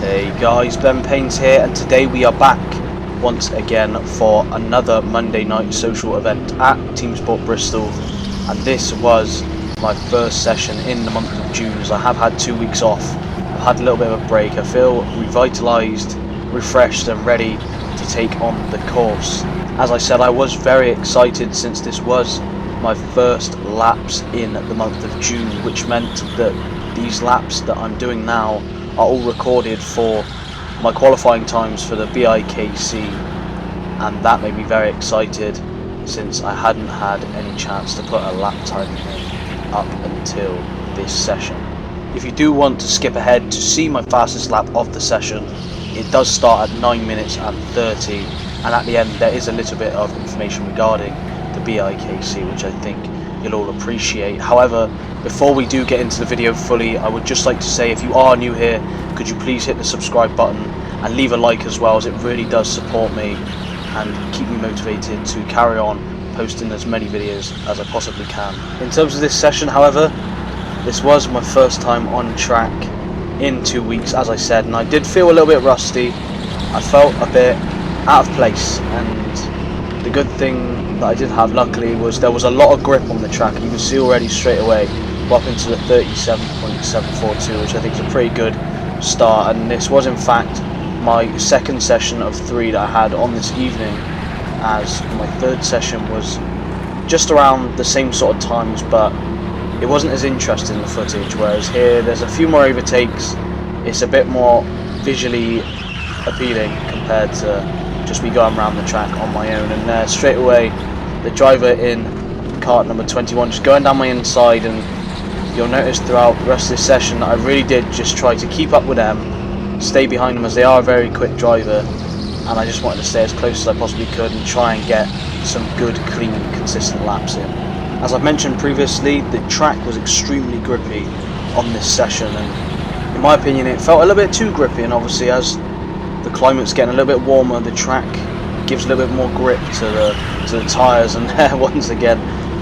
Hey guys, Ben Paynes here, and today we are back once again for another Monday night social event at Teamsport Bristol, and this was my first session in the month of June, as I have had 2 weeks off. I've had a little bit of a break. I feel revitalised, refreshed and ready to take on the course. As I said, I was very excited since this was my first laps in the month of June, which meant that these laps that I'm doing now are all recorded for my qualifying times for the BIKC, and that made me very excited since I hadn't had any chance to put a lap time in up until this session. If you do want to skip ahead to see my fastest lap of the session, it does start at 9 minutes and 30, and at the end there is a little bit of information regarding the BIKC, which I think you'll all appreciate. However, before we do get into the video fully, I would just like to say, if you are new here, could you please hit the subscribe button and leave a like as well, as it really does support me and keep me motivated to carry on posting as many videos as I possibly can. In terms of this session, however, this was my first time on track in 2 weeks, as I said, and I did feel a little bit rusty. I felt a bit out of place, and the good thing that I did have, luckily, was there was a lot of grip on the track. You can see already straight away we're up into the 37.742, which I think is a pretty good start, and this was in fact my second session of 3 that I had on this evening, as my third session was just around the same sort of times, but it wasn't as interesting, the footage, whereas here there's a few more overtakes. It's a bit more visually appealing compared to just me going around the track on my own. And straight away the driver in kart number 21 just going down my inside, and you'll notice throughout the rest of this session that I really did just try to keep up with them, stay behind them, as they are a very quick driver, and I just wanted to stay as close as I possibly could and try and get some good, clean, consistent laps in. As I've mentioned previously, the track was extremely grippy on this session, and in my opinion it felt a little bit too grippy, and obviously as the climate's getting a little bit warmer, the track gives a little bit more grip to the tyres, and there once again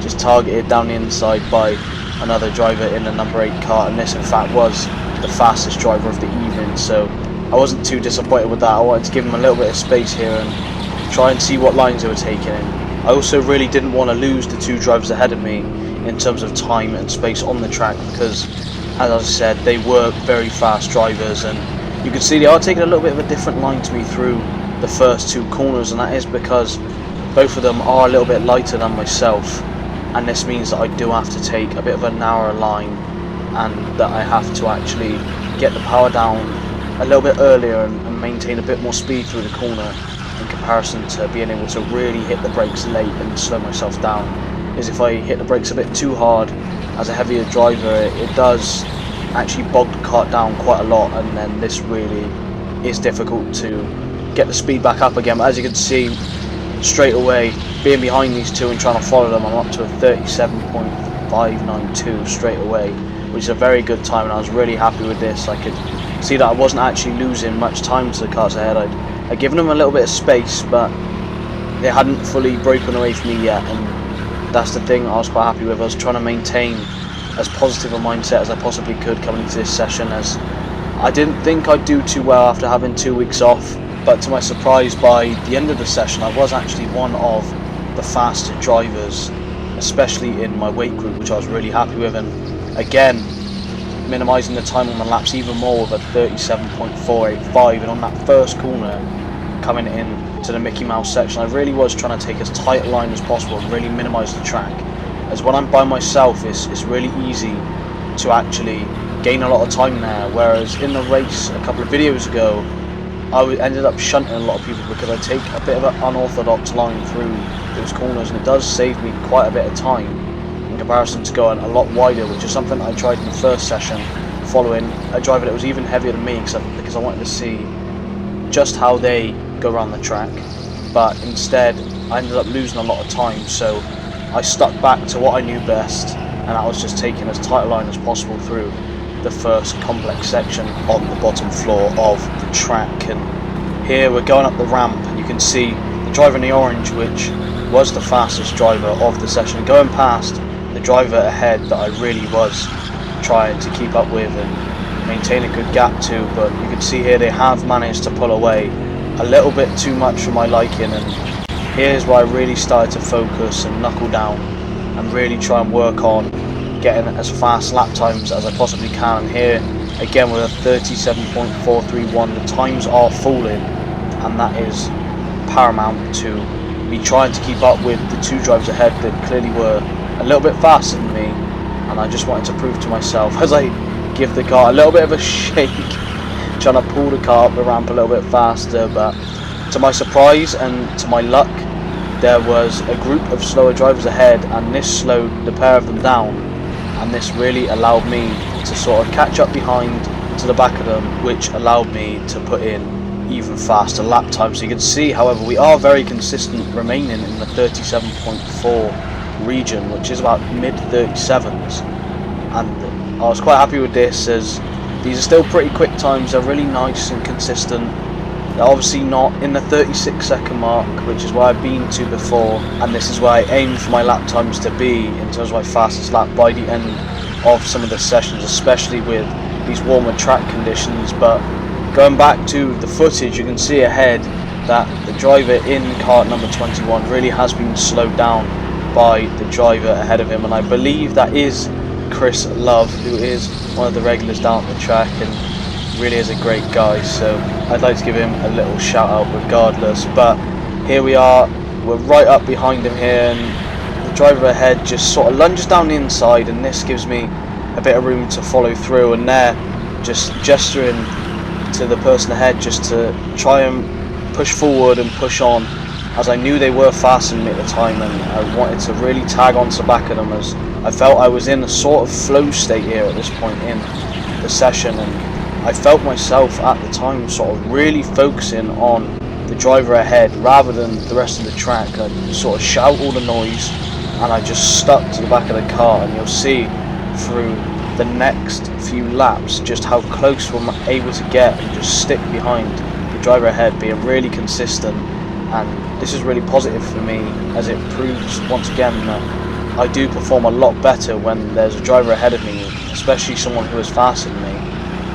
just targeted down the inside by another driver in the number 8 kart, and this in fact was the fastest driver of the evening, so I wasn't too disappointed with that. I wanted to give him a little bit of space here and try and see what lines they were taking in. I also really didn't want to lose the 2 drivers ahead of me in terms of time and space on the track, because as I said, they were very fast drivers, and you can see they are taking a little bit of a different line to me through the first 2 corners, and that is because both of them are a little bit lighter than myself, and this means that I do have to take a bit of a narrower line, and that I have to actually get the power down a little bit earlier and maintain a bit more speed through the corner, in comparison to being able to really hit the brakes late and slow myself down. Is if I hit the brakes a bit too hard as a heavier driver, it does actually bog the kart down quite a lot, and then this really is difficult to get the speed back up again. But as you can see, straight away, being behind these 2 and trying to follow them, I'm up to a 37.592 straight away, which is a very good time, and I was really happy with this. I could see that I wasn't actually losing much time to the cars ahead. I'd given them a little bit of space, but they hadn't fully broken away from me yet, and that's the thing I was quite happy with. I was trying to maintain as positive a mindset as I possibly could coming into this session, as I didn't think I'd do too well after having 2 weeks off, but to my surprise, by the end of the session I was actually one of the faster drivers, especially in my weight group, which I was really happy with, and again minimising the time on the laps even more with a 37.485, and on that first corner coming in to the Mickey Mouse section, I really was trying to take as tight a line as possible and really minimise the track, as when I'm by myself it's really easy to actually gain a lot of time there, whereas in the race a couple of videos ago I ended up shunting a lot of people because I take a bit of an unorthodox line through those corners, and it does save me quite a bit of time in comparison to going a lot wider, which is something I tried in the first session following a driver that was even heavier than me, because I wanted to see just how they go around the track, but instead I ended up losing a lot of time, so I stuck back to what I knew best, and that was just taking as tight a line as possible through the first complex section on the bottom floor of the track. And here we're going up the ramp, and you can see the driver in the orange, which was the fastest driver of the session, going past the driver ahead that I really was trying to keep up with, and maintain a good gap to, but you can see here they have managed to pull away a little bit too much for my liking, and here's where I really started to focus and knuckle down and really try and work on getting as fast lap times as I possibly can. And here again with a 37.431, the times are falling, and that is paramount to me trying to keep up with the two drivers ahead that clearly were a little bit faster than me. And I just wanted to prove to myself as I give the car a little bit of a shake, trying to pull the car up the ramp a little bit faster. But to my surprise and to my luck, there was a group of slower drivers ahead, and this slowed the pair of them down, and this really allowed me to sort of catch up behind to the back of them, which allowed me to put in even faster lap times. So you can see, however, we are very consistent, remaining in the 37.4 region, which is about mid 37s, and I was quite happy with this, as these are still pretty quick times. They're really nice and consistent. They're obviously not in the 36-second mark, which is where I've been to before, and this is where I aim for my lap times to be in terms of my fastest lap by the end of some of the sessions, especially with these warmer track conditions. But going back to the footage, you can see ahead that the driver in kart number 21 really has been slowed down by the driver ahead of him, and I believe that is Chris Love, who is one of the regulars down at the track and really is a great guy, so I'd like to give him a little shout out regardless. But here we are, we're right up behind him here, and the driver ahead just sort of lunges down the inside, and this gives me a bit of room to follow through, and they're just gesturing to the person ahead just to try and push forward and push on, as I knew they were faster than me at the time, and I wanted to really tag onto the back of them, as I felt I was in a sort of flow state here at this point in the session, and I felt myself at the time sort of really focusing on the driver ahead rather than the rest of the track. I sort of shout all the noise, and I just stuck to the back of the car, and you'll see through the next few laps just how close we're able to get and just stick behind the driver ahead, being really consistent. And this is really positive for me, as it proves once again that I do perform a lot better when there's a driver ahead of me, especially someone who is faster than me,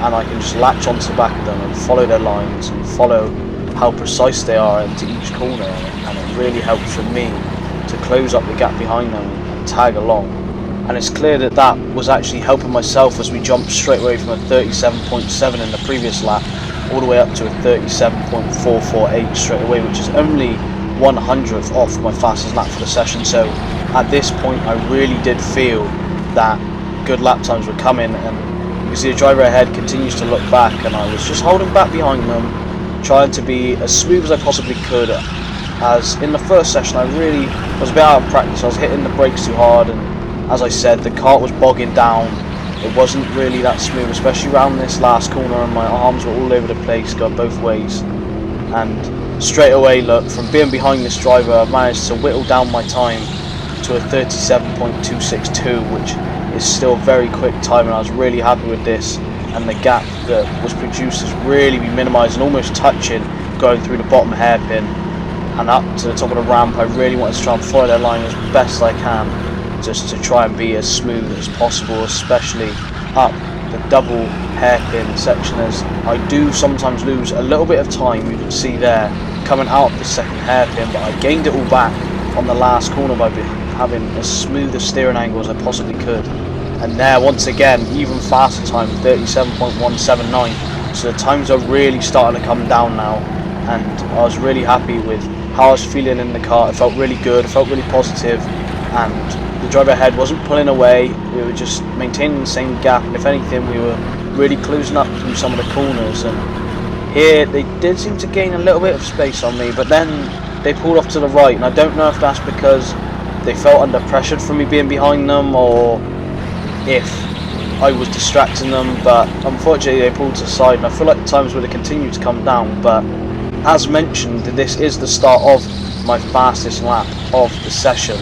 and I can just latch onto the back of them and follow their lines and follow how precise they are into each corner, and it really helps for me to close up the gap behind them and tag along. And it's clear that that was actually helping myself, as we jumped straight away from a 37.7 in the previous lap all the way up to a 37.448 straight away, which is only 100th off my fastest lap for the session. So at this point I really did feel that good lap times were coming, and you can see the driver ahead continues to look back, and I was just holding back behind them, trying to be as smooth as I possibly could, as in the first session I really was a bit out of practice. I was hitting the brakes too hard, and as I said, the kart was bogging down. It wasn't really that smooth, especially around this last corner, and my arms were all over the place going both ways. And straight away, look, from being behind this driver, I managed to whittle down my time to a 37.262, which is still a very quick time, and I was really happy with this. And the gap that was produced has really been minimised and almost touching, going through the bottom hairpin and up to the top of the ramp. I really wanted to try and follow their line as best I can, just to try and be as smooth as possible, especially up the double hairpin section, as I do sometimes lose a little bit of time. You can see there coming out of the second hairpin, but I gained it all back on the last corner by having as smooth a steering angle as I possibly could. And there, once again, even faster time, 37.179. So the times are really starting to come down now, and I was really happy with how I was feeling in the car. It felt really good, it felt really positive, and the driver ahead wasn't pulling away. We were just maintaining the same gap, and if anything we were really closing up through some of the corners. And here they did seem to gain a little bit of space on me, but then they pulled off to the right, and I don't know if that's because they felt under pressure from me being behind them, or if I was distracting them, but unfortunately they pulled to the side, and I feel like the times would have continued to come down. But as mentioned, this is the start of my fastest lap of the session.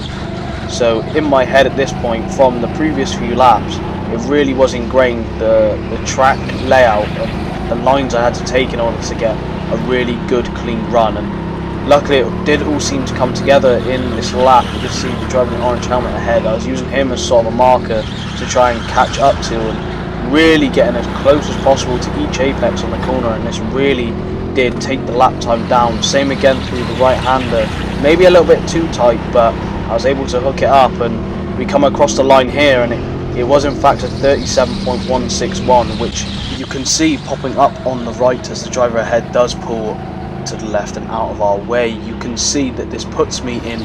So in my head at this point, from the previous few laps, it really was ingrained, the track layout and the lines I had to take in order to get a really good clean run. And luckily it did all seem to come together in this lap. You can see the driver in the orange helmet ahead. I was using him as sort of a marker to try and catch up to, and really getting as close as possible to each apex on the corner, and this really did take the lap time down. Same again through the right hander, maybe a little bit too tight, but I was able to hook it up, and we come across the line here, and it was in fact a 37.161, which you can see popping up on the right as the driver ahead does pull to the left and out of our way. You can see that this puts me in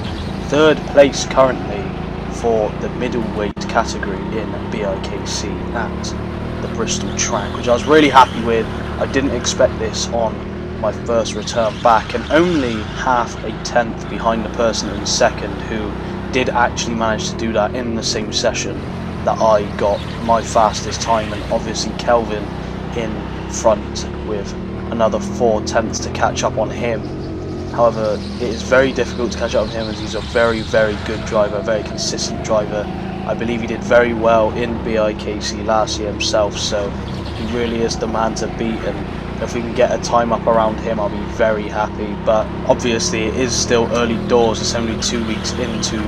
3rd place currently for the middleweight category in BIKC at the Bristol track, which I was really happy with. I didn't expect this on my first return back, and only half a tenth behind the person in 2nd, who did actually manage to do that in the same session that I got my fastest time, and obviously Kelvin in front with another 4 tenths to catch up on him. However, it is very difficult to catch up on him, as he's a very, very good driver, a very consistent driver. I believe he did very well in BIKC last year himself, so he really is the man to beat, and if we can get a time up around him, I'll be very happy. But obviously it is still early doors. It's only 2 weeks into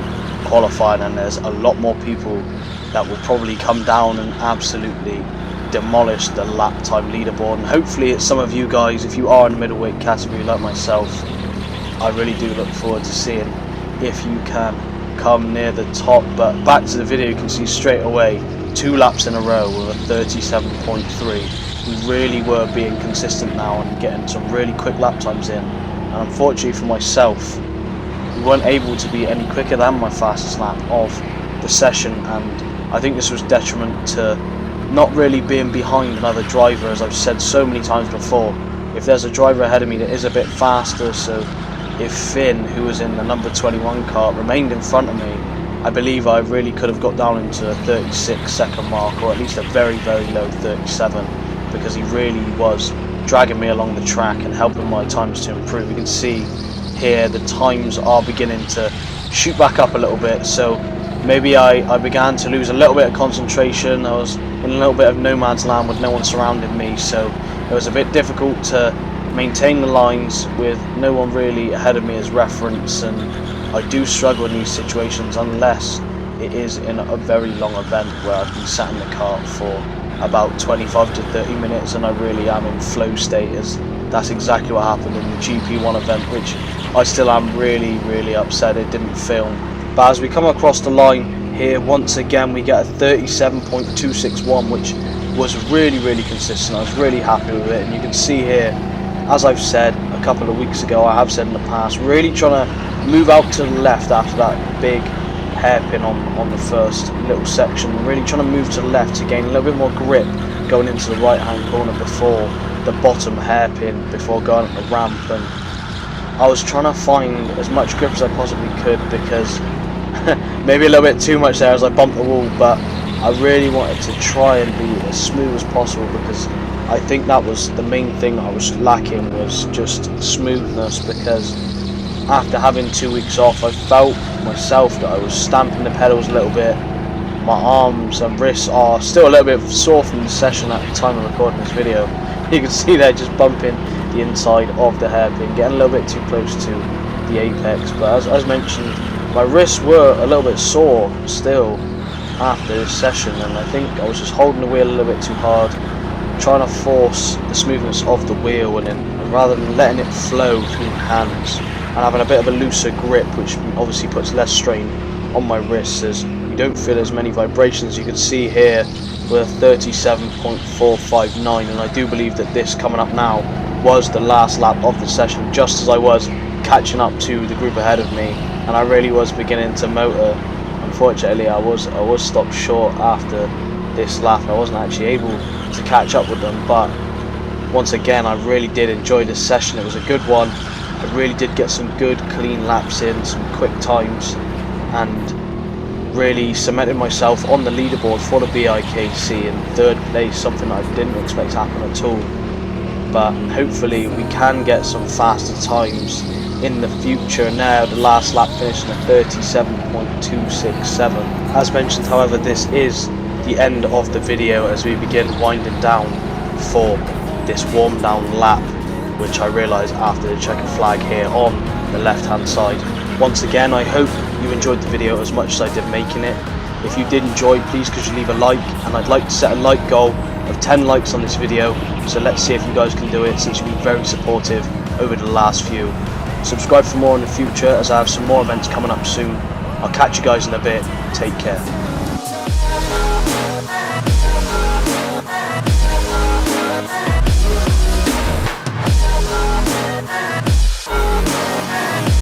qualifying, and there's a lot more people that will probably come down and absolutely demolish the lap time leaderboard, and hopefully it's some of you guys, if you are in the middleweight category like myself. I really do look forward to seeing if you can come near the top. But back to the video, you can see straight away 2 laps in a row with a 37.3. We really were being consistent now and getting some really quick lap times in, and unfortunately for myself, we weren't able to be any quicker than my fastest lap of the session, and I think this was detriment to not really being behind another driver. As I've said so many times before, if there's a driver ahead of me that is a bit faster, so if Finn, who was in the number 21 car, remained in front of me, I believe I really could have got down into a 36-second mark, or at least a very, very low 37, because he really was dragging me along the track and helping my times to improve. You can see here the times are beginning to shoot back up a little bit, so maybe I began to lose a little bit of concentration. I was in a little bit of no man's land with no one surrounding me, so it was a bit difficult to maintain the lines with no one really ahead of me as reference, and I do struggle in these situations unless it is in a very long event where I've been sat in the car for about 25 to 30 minutes and I really am in flow state, as that's exactly what happened in the GP1 event, which I still am really, really upset it didn't film. But as we come across the line here, once again we get a 37.261, which was really, really consistent. I was really happy with it, and you can see here, as I've said a couple of weeks ago, I have said in the past, really trying to move out to the left after that big hairpin on the first little section, really trying to move to the left to gain a little bit more grip going into the right hand corner before the bottom hairpin, before going up the ramp. And I was trying to find as much grip as I possibly could, because maybe a little bit too much there as I bumped the wall, but I really wanted to try and be as smooth as possible, because I think that was the main thing I was lacking, was just smoothness, because after having 2 weeks off I felt myself that I was stamping the pedals a little bit. My arms and wrists are still a little bit sore from the session at the time of recording this video. You can see they're just bumping the inside of the hairpin, getting a little bit too close to the apex. But as mentioned, my wrists were a little bit sore still after this session, and I think I was just holding the wheel a little bit too hard, trying to force the smoothness of the wheel, and then rather than letting it flow through my hands and having a bit of a looser grip, which obviously puts less strain on my wrists, as you don't feel as many vibrations. You can see here with a 37.459, and I do believe that this coming up now was the last lap of the session, just as I was catching up to the group ahead of me, and I really was beginning to motor. Unfortunately, I was stopped short after this lap. I wasn't actually able to catch up with them, but once again I really did enjoy this session. It was a good one. I really did get some good clean laps in, some quick times, and really cemented myself on the leaderboard for the BIKC in 3rd place, something I didn't expect to happen at all. But hopefully we can get some faster times in the future. Now the last lap finished in a 37.267. As mentioned, however, this is the end of the video as we begin winding down for this warm down lap, which I realised after the checkered flag here on the left hand side. Once again, I hope you enjoyed the video as much as I did making it. If you did enjoy, please could you leave a like, and I'd like to set a like goal of 10 likes on this video, so let's see if you guys can do it, since you've been very supportive over the last few. Subscribe for more in the future, as I have some more events coming up soon. I'll catch you guys in a bit. Take care.